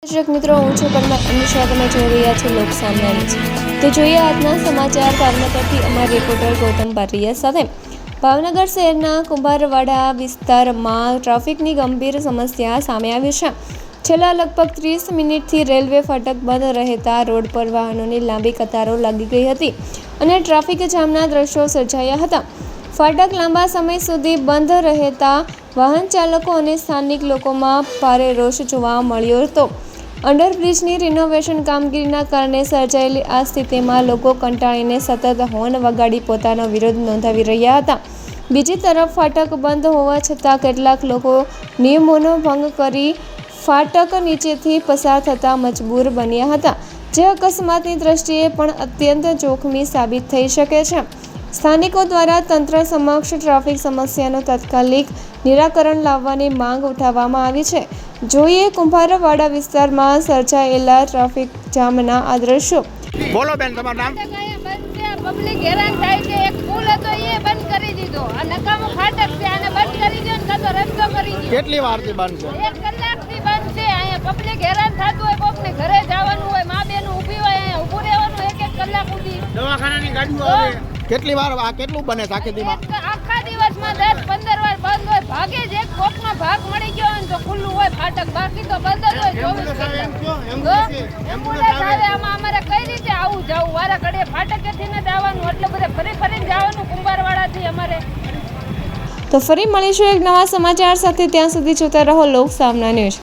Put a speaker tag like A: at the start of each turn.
A: દર્શક મિત્રો, હું છું પરમાર અનુષા. તમે જોઈ રહ્યા છો લોક સામના ન્યૂઝ. તો જોઈએ આજના સમાચાર ભાવનગરથી અમારા રિપોર્ટર ગૌતમ બારૈયા સાથે. ભાવનગર શહેરના કુંભારવાડા વિસ્તારમાં ટ્રાફિકની ગંભીર સમસ્યા સામે આવી છે. છેલ્લા લગભગ 30 મિનિટથી રેલવે ફાટક બંધ રહેતા રોડ પર વાહનોની લાંબી કતારો લાગી ગઈ હતી અને ટ્રાફિક જામના દ્રશ્યો સર્જાયા હતા. ફાટક લાંબા સમય સુધી બંધ રહેતા વાહન ચાલકો અને સ્થાનિક લોકોમાં ભારે રોષ જોવા મળ્યો હતો. અંડરબ્રિજની રિનોવેશન કામગીરીના કારણે સર્જાયેલી આ સ્થિતિમાં લોકો કંટાળીને સતત હોર્ન વગાડી પોતાનો વિરોધ નોંધાવી રહ્યા હતા. બીજી તરફ ફાટક બંધ હોવા છતાં કેટલાક લોકો નિયમોનો ભંગ કરી ફાટક નીચેથી પસાર થતા મજબૂર બન્યા હતા, જે અકસ્માતની દ્રષ્ટિએ પણ અત્યંત જોખમી સાબિત થઈ શકે છે. સ્થાનિકો દ્વારા તંત્ર સમક્ષ ટ્રાફિક સમસ્યાનું તાત્કાલિક નિરાકરણ લાવવાની માંગ ઉઠાવવામાં આવી છે. જોઈએ કુંભારવાડા વિસ્તારમાં સર્જાયેલા ટ્રાફિક જામના આ દ્રશ્યો.
B: બોલો બેન, તમારું નામ?
C: પબ્લિક હેરાન થાય છે. એક પુલ હતો એ બંધ કરી દીધો, આ નકામો ફાટક છે, આને બંધ કરી દો ને કાં તો રસ્તો કરી દો.
B: કેટલી વારથી બંધ છે?
C: 1 કલાકથી બંધ છે. અહીંયા પબ્લિક હેરાન થતું હોય, કોકને ઘરે જવાનું હોય, મા બેન ઊભી હોય, અહીંયા ઊભું રહેવાનું 1 કલાક સુધી.
B: દવાખાનાની ગાડીઓ આવે. કેટલી વાર આ કેટલું બને છે આખી દીમાં?
C: આખા દિવસમાં 10-15 વાર બંધ હોય. ભાગે જ એક કોકનો ભાગ મળી ગયો હોય તો ખુલ્લું હોય ફાટક, બાકી તો બંધ જ હોય. 24 એમ્બ્યુલન્સ આવે. આમાં અમારે કઈ રીતે આવું જવું? વારા ઘડીએ ફાટકેથી ન જવાનું, એટલે બધે ફરીને જવાનું કુંભારવાડાથી અમારે.
A: તો ફરી મળીશું એક નવા સમાચાર સાથે. ત્યાં સુધી જોતા રહો લોક સામના ન્યૂઝ.